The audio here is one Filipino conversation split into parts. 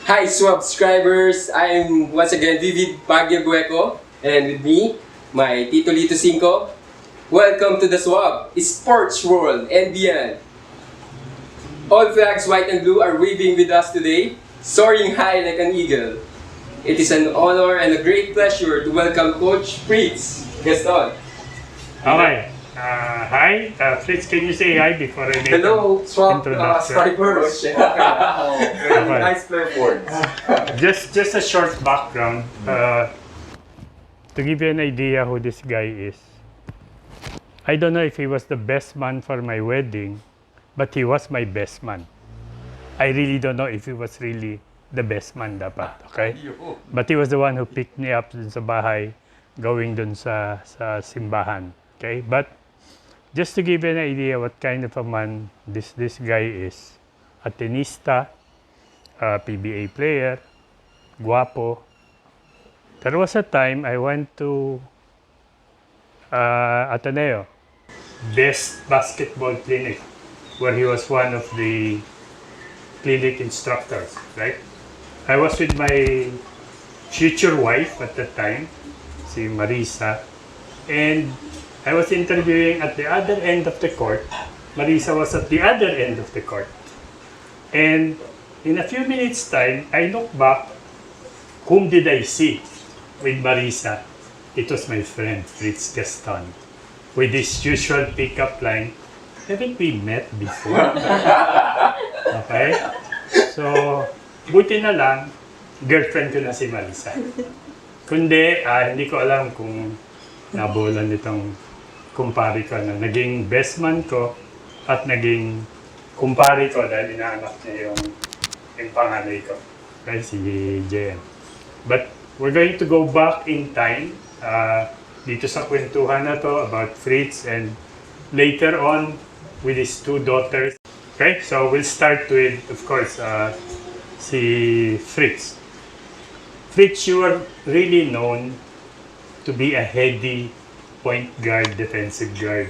Hi subscribers! I'm once again Vivid Baguio Gueco, and with me, my Tito Lito Cinco. Welcome to the SWAB, Sports World and beyond. All flags white and blue are waving with us today, soaring high like an eagle. It is an honor and a great pleasure to welcome Coach FRITZ GASTON. Okay. Hi, Fritz, can you say hi before I make Hello, SWAB introduction? subscribers. Very nice play words. Just a short background to give you an idea who this guy is. I don't know if he was the best man for my wedding, but he was my best man. I really don't know if he was really the best man dapat, okay? But he was the one who picked me up dun sa bahay, going dun sa simbahan, okay? But just to give you an idea what kind of a man this guy is, a tenista, a PBA player, guapo. There was a time I went to Ateneo, best basketball clinic, where he was one of the clinic instructors, right? I was with my future wife at that time, si Marisa, and I was interviewing at the other end of the court. Marisa was at the other end of the court. And in a few minutes' time, I look back. Whom did I see with Marisa? It was my friend, FRITZ GASTON, with his usual pickup line, haven't we met before? Okay? So, buti na lang, girlfriend ko na si Marisa. Kundi, hindi ko alam kung nabolan nitong kumpare ko na naging best man ko at naging kumpare ko dahil inaanak niya yung panganay ko. Okay, si JM. But we're going to go back in time dito sa kwentuhan na to about Fritz and later on with his two daughters. Okay, so we'll start with, of course, si Fritz. Fritz, you are really known to be a heady point guard, defensive guard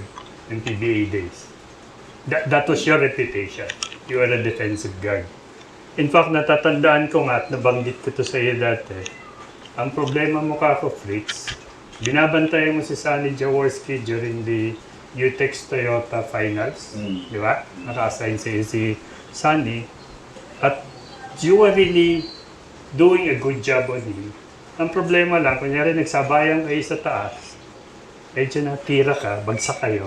in PBA days. That was your reputation. You are a defensive guard. In fact, natatandaan ko nga at nabanggit ko to sa iyo dati. Ang problema mo ka ko, Fritz, binabantayan mo si Sunny Jaworski during the UTEX Toyota Finals. Di ba? Naka-assign sa iyo si Sunny. At you were really doing a good job on him. Ang problema lang, kunyari nagsabayan kayo sa taas, medyo natira ka, bagsak kayo,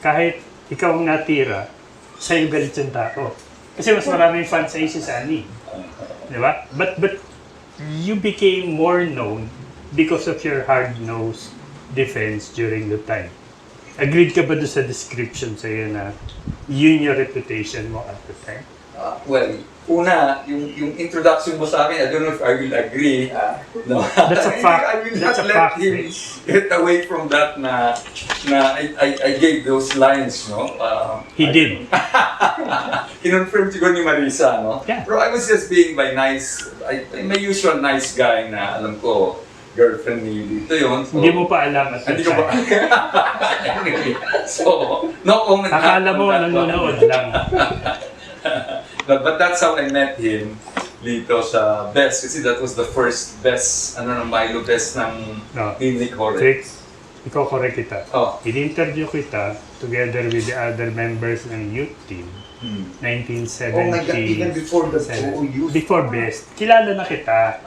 kahit ikaw ang natira, sa'yo galit yung tao. Kasi mas maraming fans sa'yo si Sunny. Di ba? But you became more known because of your hard-nosed defense during the time. Agreed ka ba doon sa description sa'yo na yun yung reputation mo at the time? Well, una, yung introduction mo sa akin, I don't know if I will agree. No. That's a fact. I will That's not a let fact, him get away from that na I gave those lines, no? He did. Kinonfirm siguro ni Marisa, no? Yeah. Pero I was just being by nice, my usual nice guy na alam ko, girlfriend ni Lito yun. So, Hindi mo pa alam at hindi ko ba? Anyway, so, no comment. Akala mo nanonood lang. But that's how I met him, Lito, sa best. Kasi that was the first best, Milo best ng Clinic Horror. Fritz, ikaw correct kita. Oh. In-interview kita together with the other members ng youth team. 1970. Oh my God, even before the youth. Before best. Kilala na kita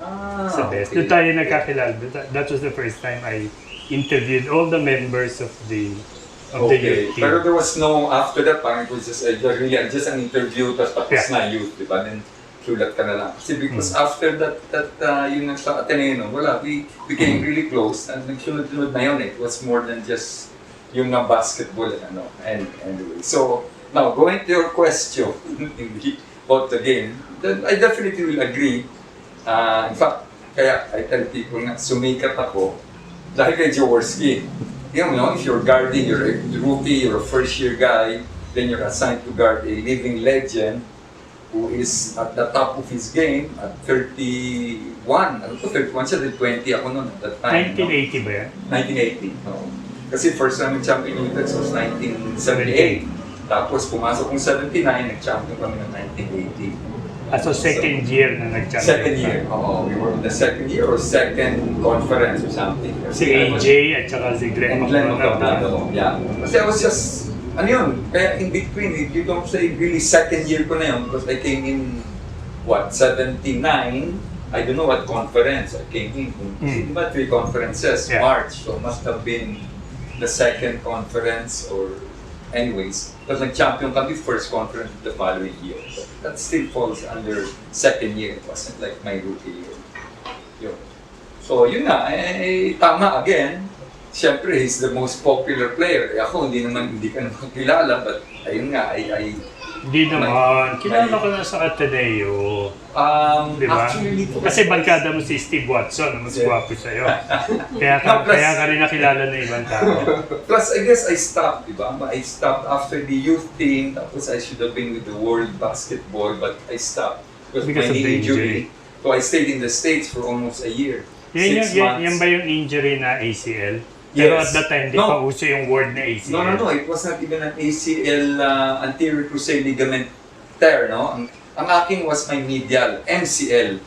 sa best. Okay. Doon tayo nagkakilala. That was the first time I interviewed all the members of the youth team. Pero there was no, after that, parang it was just an interview, tapos na youth, di ba? Then, sulat ka na lang. Kasi because after that yung sa Ateneo, wala, we became really close, and nagsunod-sunod na yun, it was more than just yung basketball, and anyway. So, now, going to your question about the game, then I definitely will agree. In fact, kaya I tell people na sumikat ako dahil kay Jaworski. You know, if you're guarding, you're a rookie, you're a first-year guy, then you're assigned to guard a living legend who is at the top of his game at 31. Ano to, 31 siya, 20 ako noon at that time. 1980 ba yan? 1980. No. Kasi first time champion UTEX was 1978. Tapos pumasok kong 79, nag-champion kami ng 1980. So second year na nag-champion. Second year. We were in the second year or second conference or something. Si AJ at saka si Glenn And Glenn McDonald. McDonald. Yeah. Kasi I was just, ano yun, kaya in between, you don't say really second year ko na yun because I came in, 79? I don't know what conference I came in. Kasi diba 3 conferences, Yeah. March. So must have been the second conference or anyways. Because nag-champion kami first conference the following year. So that still falls under second year. It wasn't like my rookie year. Yun. So yun nga, tama again. Siyempre, he's the most popular player. Ako, hindi ka naman kilala, but ayun nga, Hindi naman. Kilala ko na sa Ateneo. Diba? Actually, Kasi barkada mo si Steve Watson, mas gwapo sa'yo. Kaya ka rin nakilala ng ibang tao. Plus, I guess I stopped, diba? I stopped after the youth team. Tapos I should have been with the world basketball, but I stopped because Because of of my the knee injury. So I stayed in the States for almost a year. 6 months. Yan ba yung injury na ACL? Pero at Yes. that time, di pa uso yung word na ACL. No. It was not even an ACL, anterior cruciate ligament tear, no? Ang aking was my medial, MCL.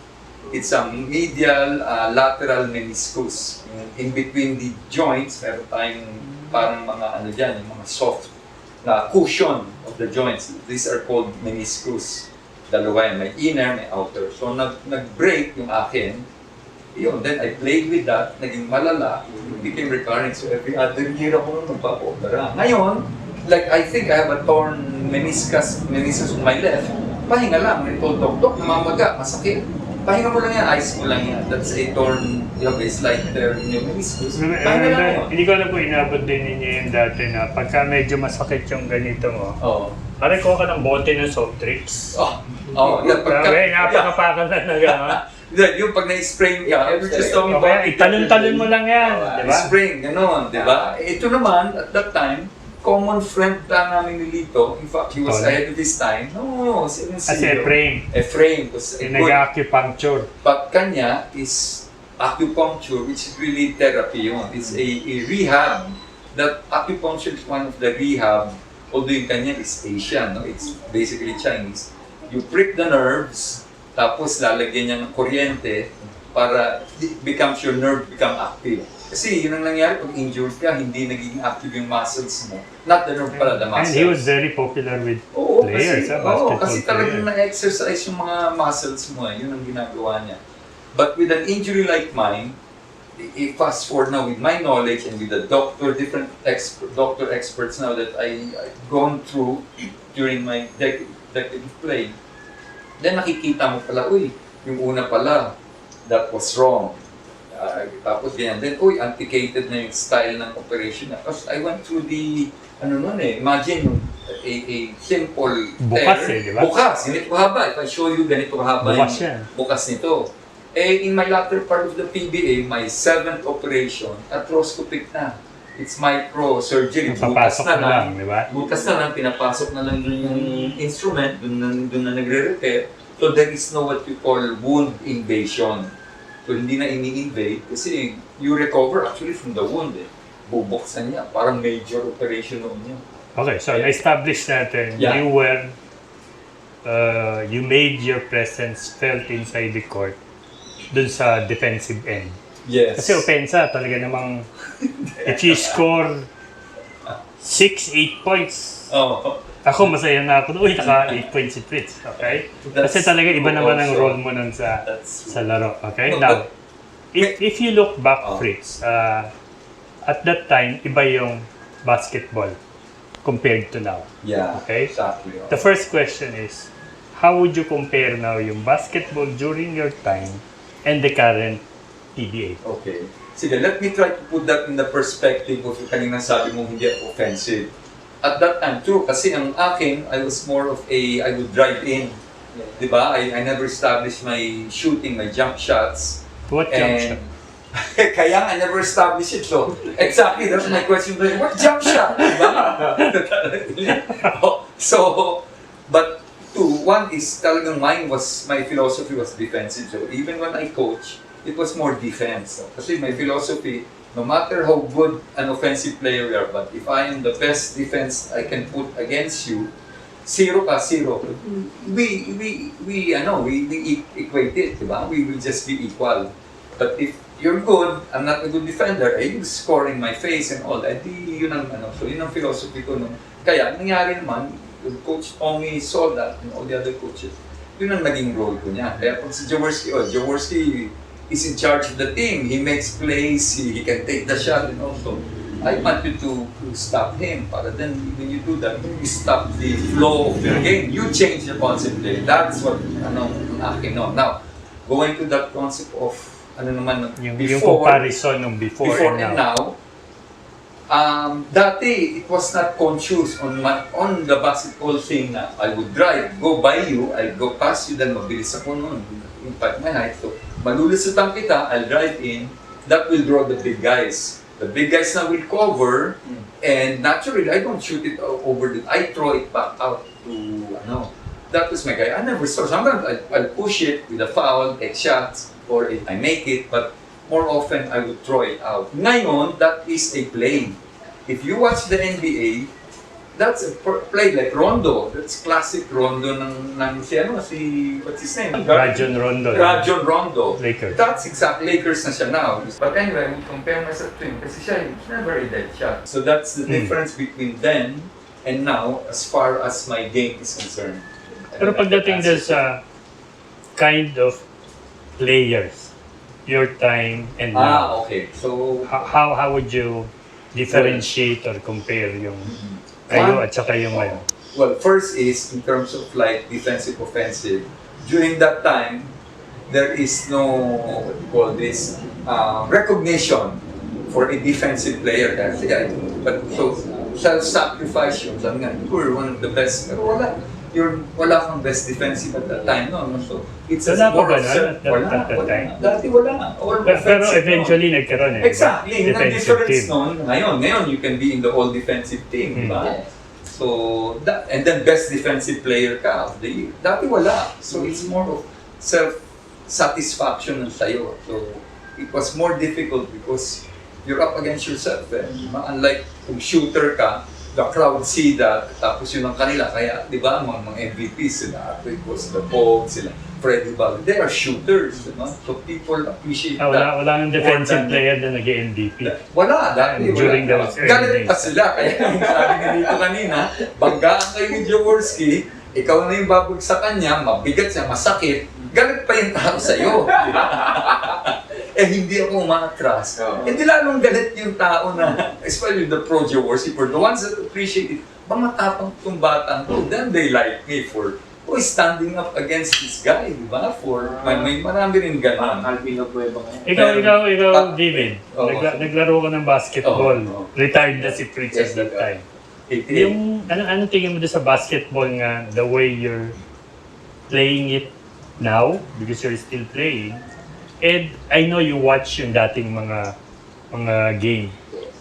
It's a medial lateral meniscus. In between the joints, meron tayong parang mga ano dyan, yung mga soft na cushion of the joints. These are called meniscus. Dalawa yan, may inner, may outer. So nag-break yung akin. Yun, then I played with that, naging malala, became recurrent. So every other year ako nung magpapa-opera. Ngayon, like I think I have a torn meniscus on my left. Pahinga lang, ito tok-tok, namamaga, masakit. Pahinga mo lang yan, ice mo lang yan. That's a torn, you have a slight tear in your meniscus. Pahinga lang yun. Hindi ko alam kung inabot din ninyo yung dati na pagka medyo masakit yung ganito mo. Oo. Pare ko ka ng bote ng soft drinks. Napakapakan na gano'n. Yung pag na-spray, we're just talking Kaya about italon-talon mo lang yan, di ba? Spring, gano'n, di ba? Ito naman, at that time, common friend namin ni Lito, in fact, he was ahead of his time. No, si Efraim. Efraim. Yung nag-acupuncture. But kanya is acupuncture, which is really therapy yun. It's a rehab. That acupuncture is one of the rehab, although yung kanya is Asian, no? It's basically Chinese. You prick the nerves, tapos lalagyan niya ng kuryente para your nerve become active. Kasi yun ang nangyari pag injured ka, hindi naging active yung muscles mo. Not the nerve pala, the muscles. And he was very popular with players, basketball kasi talagang na-exercise yung mga muscles mo, yun ang ginagawa niya. But with an injury like mine, fast forward now with my knowledge and with the different doctor experts now that I've gone through during my decade of playing, then nakikita mo pala, yung una pala, that was wrong. Tapos ganyan, then, antiquated na yung style ng operation na. Because I went through imagine a simple bukas tear. di ba? Bukas, ganito kahaba. If I show you ganito kahaba bukas yung bukas nito. In my latter part of the PBA, my 7th operation, arthroscopic na. It's microsurgery. Papasok na lang, di ba? Butas na lang, pinapasok na lang dun yung instrument, dun na nagre-repair. So there is no what you call wound invasion. So hindi na ini-invade kasi you recover actually from the wound. Bubuksan niya, parang major operation noon niya. Okay, so na-establish natin, you made your presence felt inside the court dun sa defensive end. Yes. Kasi opensa, talaga namang if you score 6-8 points, ako masaya na ako, naka 8 points si Fritz, okay? Kasi talaga iba naman ang role mo nun sa laro, okay? Now, if you look back, Fritz, at that time, iba yung basketball compared to now. Yeah, okay? Exactly. The first question is, how would you compare now yung basketball during your time and the current PBA? Okay. Sige, let me try to put that in the perspective of yung kanina sabi mo hindi ako offensive. At that time, true, kasi ang akin, I was more of I would drive in. Diba? I never established my shooting, my jump shots. What jump shot? Kaya I never established it. So, exactly, that's my question. What jump shot? Diba? But one is talagang my philosophy was defensive. So even when I coach, it was more defense. So, kasi my philosophy, no matter how good an offensive player you are, but if I am the best defense I can put against you, zero ka, zero. We equate it, diba? We will just be equal. But if you're good, I'm not a good defender, you score in my face and all that, yun ang so yun ang philosophy ko nun. Kaya, nangyari naman, Coach Tommy saw that, and all the other coaches, yun ang naging role ko niya. Kaya pag si Jaworski is in charge of the team, he makes plays, he can take the shot, and also, I want you to stop him. Para then, when you do that, you stop the flow of your game. You change the concept there. That's what, ang akin, no. Now, going to that concept of, Yung before, comparison ng before and now. Dati, it was not conscious on the basketball thing na I would drive, go by you, I'll go past you, then mabilis ako noon. In fact, my height. So, malulisutan kita, I'll drive in, that will draw the big guys. The big guys now will cover, and naturally, I don't shoot it over I throw it back out to, that was my guy. I never saw. Sometimes I'll push it with a foul, take shots, or if I make it, but more often I would throw it out. Ngayon, that is a play. If you watch the NBA, that's a play like Rondo. That's classic Rondo what's his name? Rajon Rondo. Rajon Rondo. Lakers. That's exactly Lakers na siya now. But anyway, we compare myself to him kasi siya, he's never a dead shot. So that's the difference between then and now as far as my game is concerned. Pero pagdating dun sa kind of players, your time and now, okay. So, how would you differentiate or compare yung kayo at saka yung ngayon? well, first is in terms of like defensive, offensive. During that time, there is no what you call this recognition for a defensive player. Kasi, but so self-sacrifice yun. Sabi nga, you're one of the best. Pero wala kang best defensive at that time, no? So, it's Wala pa more ba of na at that time? Dati wala. Pero eventually nagkaroon Exactly. Yung defensive difference team. nun, ngayon you can be in the all defensive team, di ba? Yes. So, and then best defensive player ka of the year. Dati wala. So, it's more of self-satisfaction ng sayo. So, it was more difficult because you're up against yourself. Unlike kung shooter ka, the crowd see that, tapos yun ang kanila. Kaya, di ba, mga MVPs sila, Atwicos, the Pogue, sila, Freddie Ball, they are shooters, di ba? So people appreciate that. Wala nang defensive player na nag-MVP. Wala, dati During those early galit pa days. sila, kaya sabi nga dito kanina, banggaan kayo ni Jaworski, ikaw na yung babag sa kanya, mabigat siya, masakit, galit pa yung tao sa'yo. Hindi ako umatras. Hindi lalong galit yung tao na, especially the pro Jaworski, for the ones that appreciate it, mga tapang itong batang to, then they like me for standing up against this guy, di ba? May marami rin ganun. Ikaw, David, naglaro ka ng basketball. Retired na si Fritz at that time. Yung, ano tingin mo doon sa basketball nga, the way you're playing it now, because you're still playing, and I know you watch yung dating mga game.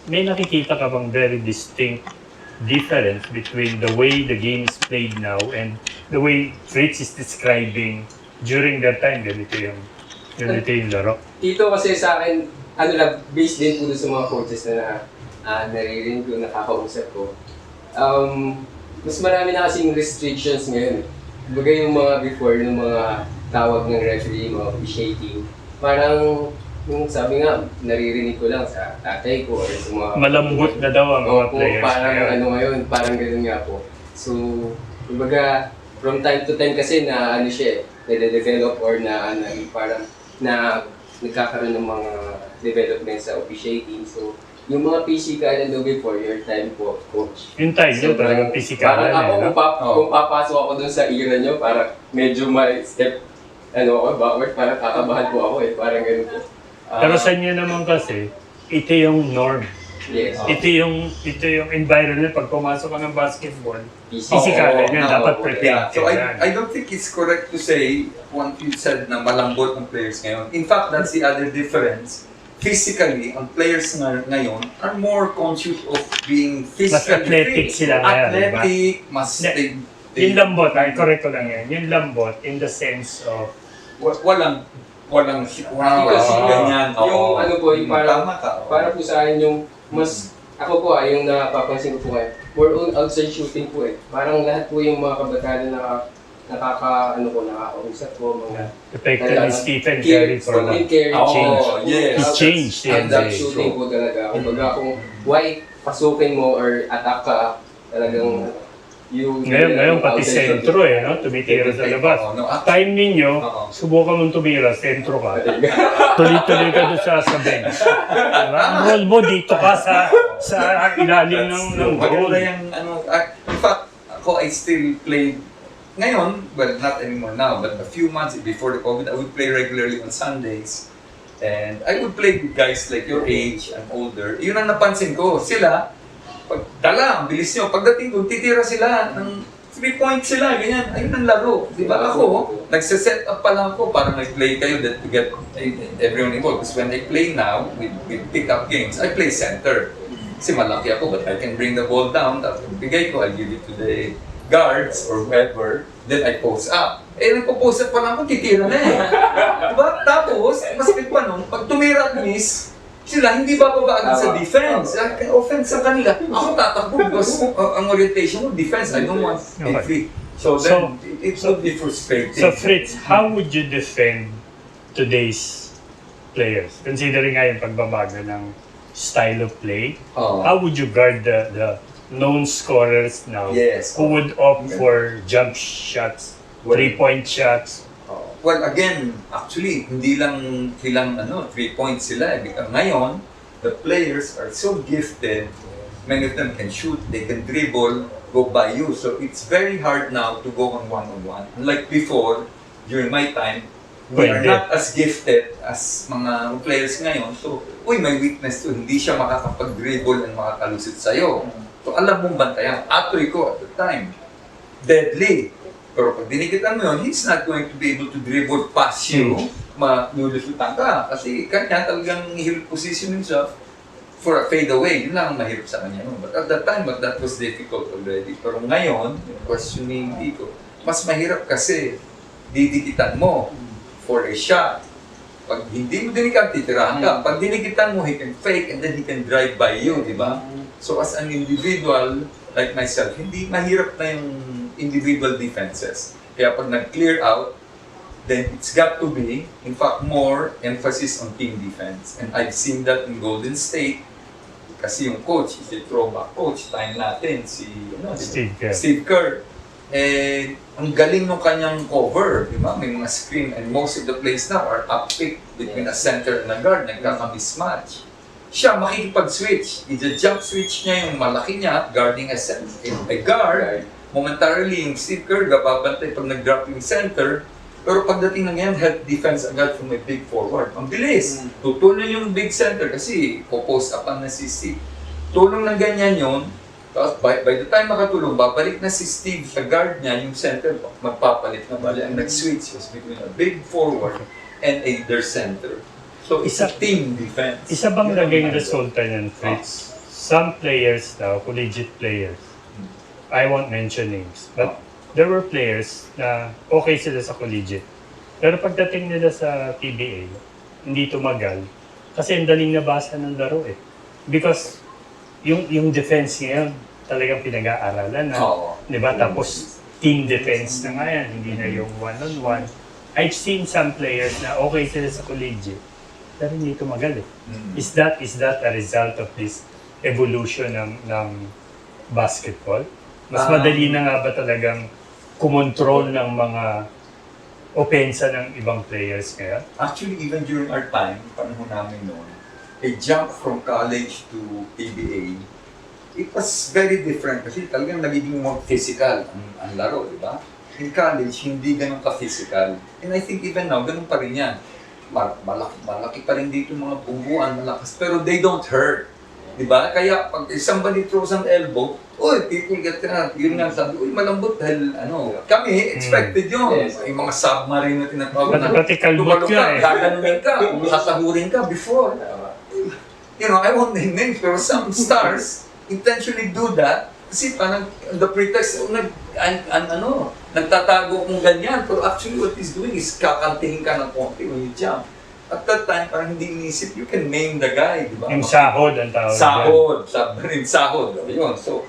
May nakikita ka bang very distinct difference between the way the game is played now and the way Fritz is describing during that time, ganito yung laro? Dito kasi sa akin, based din po sa mga coaches na naririnig ko, nakakausap ko. Mas marami na kasing restrictions ngayon. Kumbaga yung mga before, yung mga tawag ng referee, mga officiating, parang yung sabi nga, naririnig ko lang sa tatay ko or sa mga... Malambot na daw ang mga players. Parang ngayon, parang gano'n nga po. So, kumbaga, from time to time kasi na nade-develop or parang nagkakaroon ng mga development sa officiating. So, yung mga physical before your time po, coach. Yung time nyo, talagang physical. Parang ako, kung papasok ako dun sa era nyo, parang medyo may step, backward, parang kakabahan po ako parang gano'n po. Pero sa inyo naman kasi, ito yung norm. Yes. Ito yung environment pag pumasok ka ng basketball. Physical yan, dapat prepared. So I don't think it's correct to say what you said na malambot ang players ngayon. In fact, that's the other difference. Physically, ang players ngayon are more conscious of being physically Mas athletic sila ngayon, athletic, diba? mas Yung lambot, correct ko lang yan. Yung lambot in the sense of walang ganyan. Yung yung parang, Tama ka. para po sa akin yung mas ako po yung napapansin ko po ngayon, more on outside shooting po eh. Parang lahat po yung mga kabataan na nakakausap ko, mga Epekto ni Stephen Curry for Stephen that. Curry Change. yes. He changed the Outside NBA. shooting po talaga. Kumbaga kung why pasukin mo or attack ka, talagang Ngayon pati sentro no? Tumitira sa labas. Time ninyo, subukan mong tumira, sentro ka. Tuloy-tuloy ka doon sa bench. Diba? Ang role mo dito ka sa ilalim ng goal. In fact, ako I still play ngayon, well, not anymore now, but a few months before the COVID, I would play regularly on Sundays. And I would play with guys like your age and older. Yun ang napansin ko. Sila, pag dala, ang bilis nyo. Pagdating doon, titira sila ng 3 points sila, ganyan. Ayun ang laro. Di ba ako, nagsiset up pa lang ako para mag-play kayo that to get everyone involved. Because when I play now, with pick-up games, I play center. Kasi malaki ako, but I can bring the ball down. Tapos bigay ko, I'll give it to the guards or whoever, then I post up. Nagpo-post up pa lang ako, titira na eh. Diba? Tapos, mas pa nun, pag tumira at miss, sila hindi bababa agad sa defense. Offense sa kanila. Ako tatakbo because ang orientation mo, defense, I don't want it free. So then, it would be frustrating. So Fritz, how would you defend today's players? Considering nga yung pagbabago ng style of play, how would you guard the known scorers now who would opt for jump shots, 3-point shots? Well, again, actually, hindi lang ilang 3 points sila. Because ngayon, the players are so gifted. Many of them can shoot, they can dribble, go by you. So it's very hard now to go on one-on-one. Unlike before, during my time, we are not as gifted as mga players ngayon. So, may weakness to. Hindi siya makakapag-dribble and makakalusot sa'yo. So, alam mong bantayan. Atoy ko at the time, deadly. Pero pag dinikitan mo yun, he's not going to be able to dribble past you, malulusutan ka. Kasi kanya talagang he'll position himself for a fade away. Yun lang ang mahirap sa kanya. But at that time, that was difficult already. Pero ngayon, questioning dito, mas mahirap kasi didikitan mo for a shot. Pag hindi mo dinikitan, titirahan ka. Pag dinikitan mo, he can fake and then he can drive by you, di ba? So as an individual, like myself, hindi mahirap na yung individual defenses. Kaya pag nag-clear out, then it's got to be, in fact, more emphasis on team defense. And I've seen that in Golden State. Kasi yung coach, si throwback coach, time natin, si Steve Kerr. And ang galing ng kanyang cover, di ba? May mga screen and most of the plays now are up-pick between a center and a guard, nagkaka-mismatch. Siya makikipag-switch. I-jump switch niya yung malaki niya, guarding a guard. Momentarily, yung Steve Kerr, babantay pag nag-drop yung center. Pero pagdating ng yan, help defense agad from a big forward. Ang bilis. Tutulong yung big center kasi popost upan na si Steve. Tulong ng ganyan yun. Tapos by the time makatulong, babalik na si Steve sa guard niya, yung center, magpapalit na bali. Ang nag-switch was between a big forward and their center. So, it's a team defense. Isa bang naging resulta niyan, Fritz? Some players now, collegiate players, I won't mention names, but there were players na okay sila sa collegiate. Pero pagdating nila sa PBA, hindi tumagal. Kasi ang daling nabasa ng laro eh. Because yung defense ngayon, talagang pinag-aaralan na. Di ba? Tapos team defense na nga yan, hindi na yung one-on-one. I've seen some players na okay sila sa collegiate, pero hindi tumagal eh. Is that a result of this evolution ng basketball? Mas madali na nga ba talagang kumontrol ng mga opensa ng ibang players ngayon? Actually, even during our time, panahon namin noon, a jump from college to PBA, it was very different kasi talagang nagiging more physical ang laro, di ba? In college, hindi ganun ka-physical. And I think even now, ganun pa rin yan. Malaki pa rin dito mga bungguan, malakas, pero they don't hurt. Diba? Kaya pag somebody throws an elbow, people get hurt. Yun nga sabi, malambot dahil kami, expected yun. Yes. Yung mga submarine na tinatawag na, kalbot ka eh. Gaganunin ka, sasahurin ka before. I won't name names, pero some stars intentionally do that kasi parang the pretext, nagtatago kung ganyan. Pero actually what he's doing is kakantingin ka ng konti when you jump. at that time, parang hindi inisip, you can name the guy, di ba? Yung sahod ang tawag dyan. Sahod. Yun. So,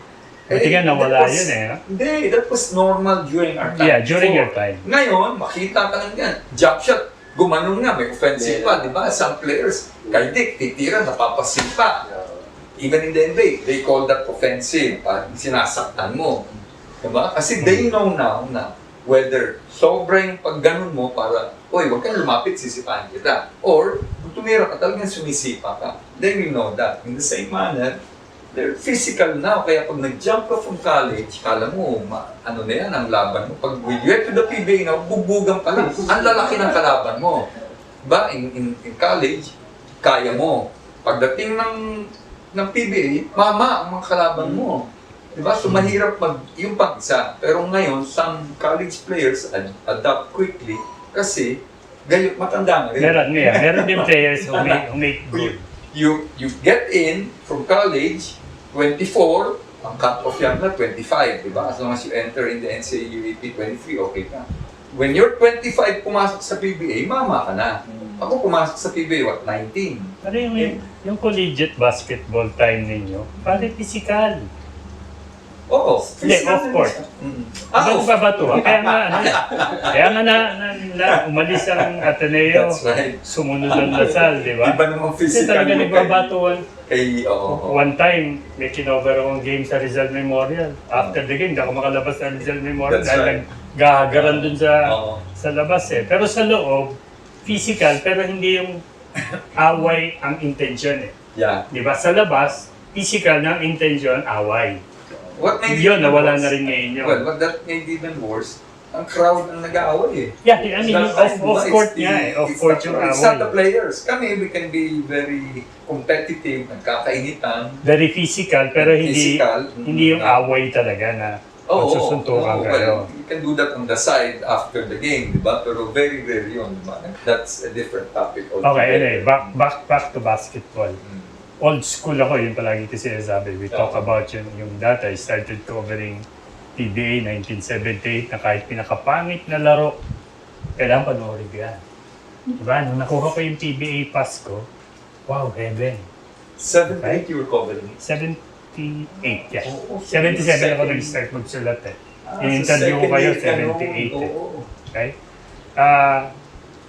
Buti nga nawala yun Hindi, that was normal during our time. Yeah, during your time. Ngayon, makita ka lang yan. Jump shot, gumanong nga, may offensive pa, di ba? Some players, kay Dick, titira, napapasin pa. Even in the NBA, they call that offensive. Sinasaktan mo. Diba? Kasi they know now na whether sobrang pag ganun mo para, oy, huwag kang lumapit, sisipahan kita. Or, kung tumira ka, talagang sumisipa ka. They will know that. In the same manner, they're physical now. Kaya pag nag-jump ka from college, kala mo, ano na yan, ang laban mo. Pag you get to the PBA na, bubugang ka lang. Ang lalaki ng kalaban mo. Diba? In college, kaya mo. Pagdating ng PBA, mama ang mga kalaban mo. Diba? So mahirap yung pag-isa. Pero ngayon, some college players adapt quickly kasi matanda na rin. Meron din players who make good. You get in from college, 24, ang cut-off yan na 25, di ba? As long as you enter in the NCAA UAP 23, okay ka. When you're 25, pumasok sa PBA, mama ka na. Ako pumasok sa PBA, 19. Pero yung collegiate basketball time ninyo, pare physical. Oo. Hindi, of course. Ba't ba ba ito? Kaya nga umalis ang Ateneo, That's right. sumunod ang Lasal, di ba? Iba namang Kasi physical talaga nagbabatuan. oo. One time, may kinover akong game sa Rizal Memorial. After the game, hindi ako makalabas sa Rizal Memorial That's dahil right. naggagaran dun Oo. sa labas eh. Pero sa loob, physical, pero hindi yung away ang intention eh. Yeah. Di ba? Sa labas, physical ng intention, away. What made Yun, it nawala worse? na rin ngayon yun. Well, what that made even worse, ang crowd ang nag-aaway eh. Yeah, I mean, off-court nga eh. Off-court yung It's not away. the players. Kami, we can be very competitive, nagkakainitan. Very physical, pero hindi Physical. hindi yung away talaga na magsusuntukan kayo. Well, you can do that on the side after the game, di ba? Pero very rare yun, di ba? That's a different topic altogether. Okay, anyway, back to basketball. Old school ako, yun palagi ko sinasabi. We talk about yung data. I started covering PBA 1978 na kahit pinakapangit na laro, kailangan panoorin yan. Diba? Nung nakuha ko yung PBA pass ko, wow, heaven. 78 you were covering. 78, yeah. Oo, 77 ako nag-start magsulat eh. In-interview ko kayo, 78 eh. Okay?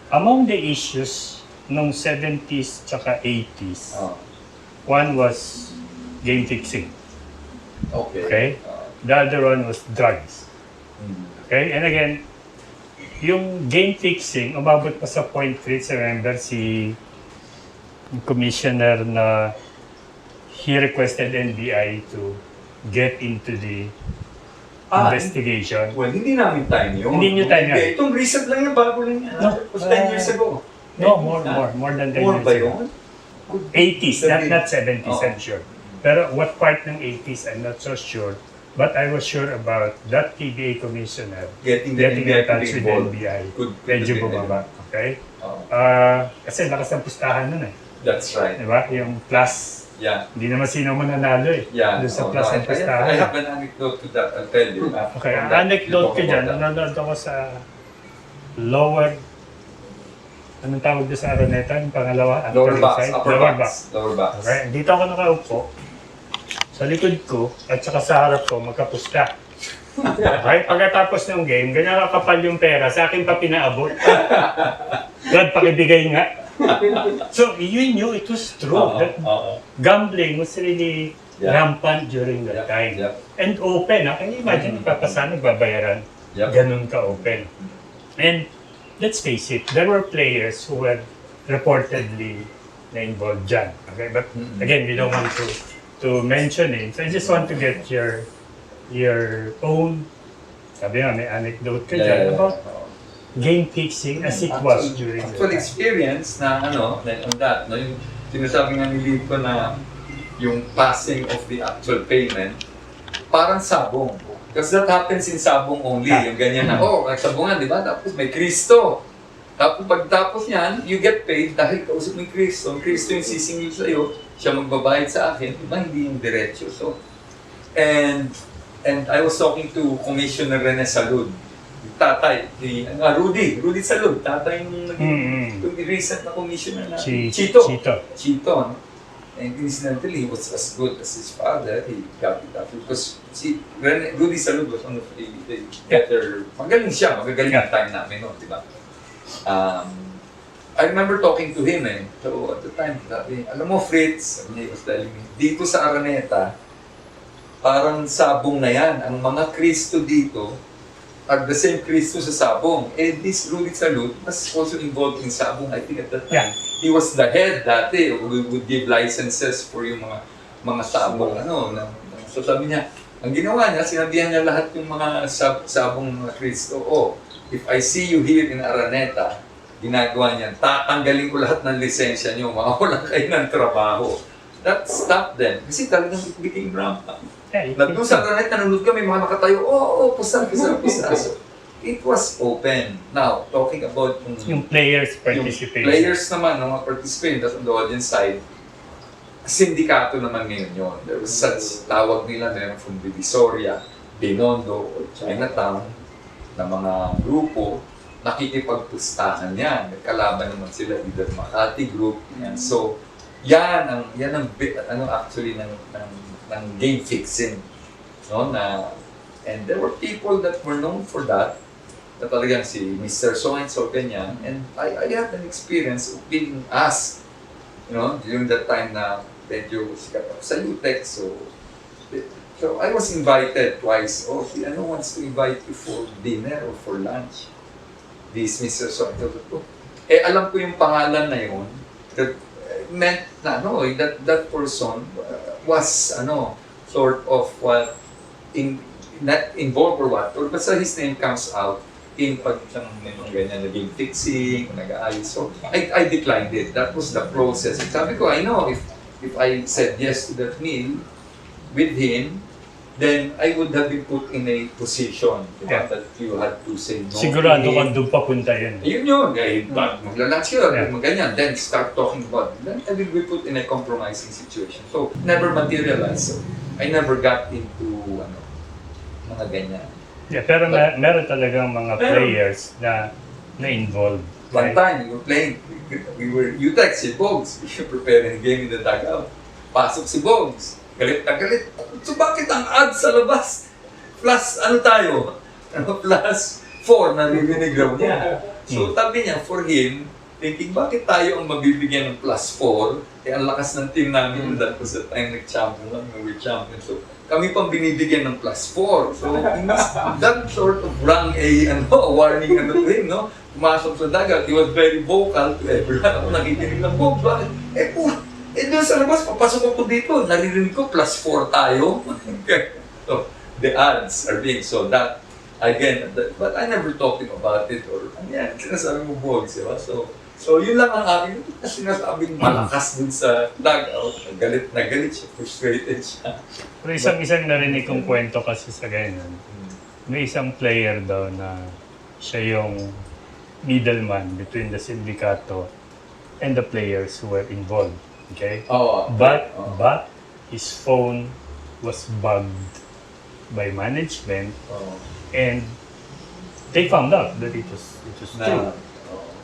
Among the issues nung 70s tsaka 80s, one was game fixing. Okay? The other one was drugs. Okay? And again, yung game fixing, umabot pa sa point, Fritz, remember si commissioner na he requested NBI to get into the investigation. Well, hindi namin time yun. Hindi nyo time yun. Itong recent lang yan, bago lang yan. No. It was 10 years ago. No, more than 10 More years ba ago. yun? 80s, not 70s, Oh. I'm sure. Pero what part ng 80s, I'm not so sure. But I was sure about that PBA commissioner Getting in NBI to touch be with involved. NBI. Could Medyo be bumaba. Okay? Oh. Kasi lakas ng pustahan nun eh. That's right. Diba? Yung plus, Yeah. hindi naman sino mananalo eh. Yeah. Doon sa Oh, plus no, ng pustahan. I have an anecdote to that. I'll tell you. Okay, From ang that, anecdote you ko talk dyan, about that. nanonood ako sa lower, anong tawag doon sa Araneta? Yung pangalawa? Lower after box, side? upper Lower box. Lower box. Okay, dito ako nakaupo. Sa likod ko, at saka sa harap ko, magkapusta. Okay, pagkatapos ng game, ganyan kakapal yung pera, sa akin pa pinaabot. Brad, pakibigay nga. So, you knew it was true. That gambling was really rampant during that time. And open, can you imagine, ipapasa, nagbabayaran, ganun ka-open. And let's face it, there were players who were reportedly na-involved dyan. Okay, but again, we don't want to mention names. I just want to get your own, sabi nga, may anecdote ka dyan about game fixing as it was during the actual time. experience na on that, no, yung sinasabi nga ni Lito na yung passing of the actual payment, parang sabong. Because that happens in sabong only, yung ganyan na, nagsabungan, di ba? Tapos may Kristo. Tapos pagtapos yan, you get paid dahil kausap mo yung Kristo. Ang Kristo yung sisingil sa'yo, siya magbabayad sa akin, di ba? Hindi yung diretso. So, and I was talking to Commissioner Rene Salud, tatay, Rudy Salud, tatay nung naging recent na commissioner na Chito. Chito, no? And incidentally, he was as good as his father. He got it after because Rudy Salud was one of the better. Magaling siya, magagaling ang time namin, no? Diba? I remember talking to him So at the time, sabi, alam mo Fritz, he was telling me, dito sa Araneta, parang sabong na yan. Ang mga Kristo dito are the same Kristo sa sabong. And this Rudy Salud was also involved in sabong, I think at that time. He was the head dati. We would give licenses for yung mga sabong. So sabi niya, ang ginawa niya, sinabihan niya lahat yung mga sabong mga Kristo. Oh, if I see you here in Araneta, ginagawa niya, tatanggalin ko lahat ng lisensya niyo, mawawalan kayo ng trabaho. That stopped them. Kasi talagang it became rampant. Nandun sa Araneta, nanonood kami, mga nakatayo, pusa. So, it was open. Now, talking about yung players' participation. Yung players naman, mga participants on the audience side, sindikato naman ngayon yun. There was such, tawag nila meron from Divisoria, Binondo, o Chinatown, na mga grupo, nakikipagpustahan yan. Kalaban naman sila, either Makati group, yan. So, yan ang actually ng game fixing. No? And there were people that were known for that, na talagang si Mr. So-and-so, ganyan. And I had an experience of being asked, during that time na medyo sikat ako sa UTEC. So I was invited twice. Si ano wants to invite you for dinner or for lunch? This Mr. So-and-so. Alam ko yung pangalan na yun. That meant na, that person was, sort of what, not involved or what, or basta his name comes out in pag may mga ganyan naging fixing, nag-aayos. So, I declined it. That was the process. Sabi ko, I know if I said yes to that meal with him, then I would have been put in a position that you had to say no. Sigurado kang doon papunta yun. Yun. Maglalunch yun, ganyan. Then start talking about it. Then I will be put in a compromising situation. So, never materialized. So, I never got into mga ganyan. Pero meron talagang mga players na involved. One time, we were playing, you text si Bogs, we were preparing a game in the dugout. Pasok si Bogs, galit na galit. So bakit ang odds sa labas? Plus, tayo? Plus 4, naririnig raw niya. So tabi niya, for him, thinking, bakit tayo ang mabibigyan ng plus 4? Ang lakas ng team namin, that was the time nag-champion lang, we were champion. So, kami pang binibigyan ng plus 4. So, that sort of rang a warning to him, no? Pumasok sa dagat, he was very vocal to everyone. Ako nakikinig ng Bob, bakit? Doon sa labas, papasok ako dito, naririnig ko, plus 4 tayo. So, the odds are big. So, that, again, but I never talked about it or, sinasabi mo Bogs, diba? So, yun lang ang akin. Kasi sinasabing malakas dun sa dugout. Galit na galit siya, frustrated siya. Pero isang narinig kong kwento kasi sa ganyan. May isang player daw na siya yung middleman between the sindikato and the players who were involved. Okay? But his phone was bugged by management and they found out that it was true.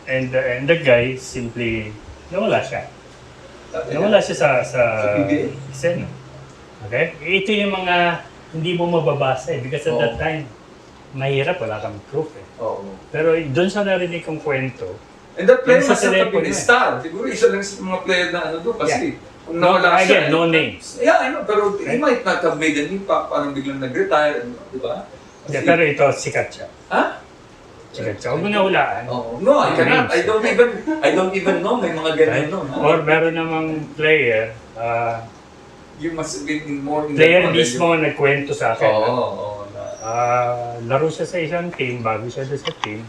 And the guy simply nawala siya. Nawala siya sa scene. Okay? Ito yung mga hindi mo mababasa because at that time, mahirap, wala kang proof Pero doon sa narinig kong kwento, and that player must have been a star. Siguro isa lang sa mga player na doon kasi kung nawala siya. No names. Yeah, I know, pero he might not have made an impact, parang biglang nag-retire, di ba? Pero ito, sikat siya. Sikat siya. Huwag mo nahulaan. No, I cannot. I don't even know. May mga ganyan Or meron namang player, you must have been more in player mismo nagkwento sa akin. Laro siya sa isang team, bago siya doon sa team.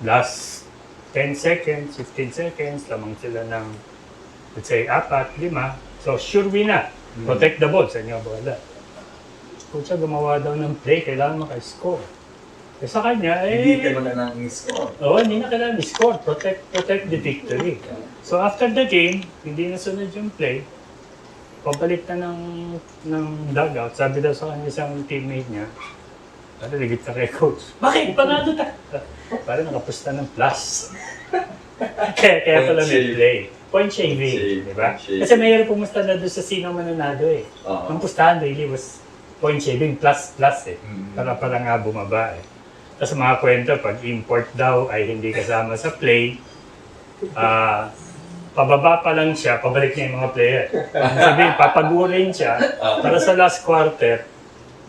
Last 10 seconds, 15 seconds, lamang sila ng, let's say, 4, 5. So, sure win na. Protect the ball. Sa inyo, wala. Kung siya gumawa daw ng play, kailangan maka-score. Sa kanya, hindi ka naman nang-score. Hindi na kailangan i-score. Protect the victory. So, after the game, hindi na sunod yung play. Papalit na ng dugout. Sabi daw sa kanya isang teammate niya, ligit ka kay coach. Bakit? Panalo ta? Parang nakapusta ng plus. Kaya pala may shave. play. Point shaving, Shave, di ba? point shave. Kasi mayroon pumusta na doon sa Sino Mananado eh. Oo. Ang pustahan really was point shaving plus eh. Mm. Para nga bumaba eh. Tapos mga kwento, pag import daw ay hindi kasama sa play, pababa pa lang siya, pabalik niya yung mga player. Sabihin, papagurin siya, para sa last quarter,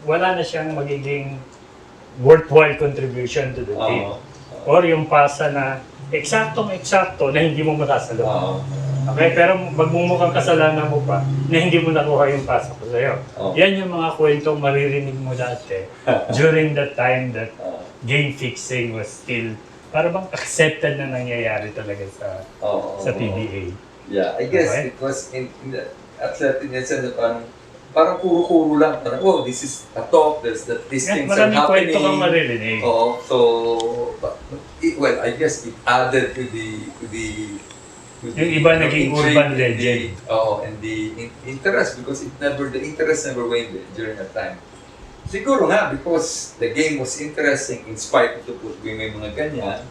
wala na siyang magiging worthwhile contribution to the team. Or yung pasa na eksaktong-eksakto na hindi mo makasalo. Okay, pero magmumukhang kasalanan mo pa na hindi mo nakuha yung pasa ko sa'yo. Yan yung mga kwentong maririnig mo dati during the time that game fixing was still para bang accepted na nangyayari talaga sa PBA. Yeah, I guess Okay. it was in the accepted in the sense that parang puro-puro lang. Parang, oh, this is a talk, these things are Maraming kwento kang happening. maririnig. Oo, so, well, I guess it added to the Yung iba naging intrigue, urban legend. And the interest, because the interest never waned during that time. Siguro nga, because the game was interesting in spite of the football, may mga ganyan.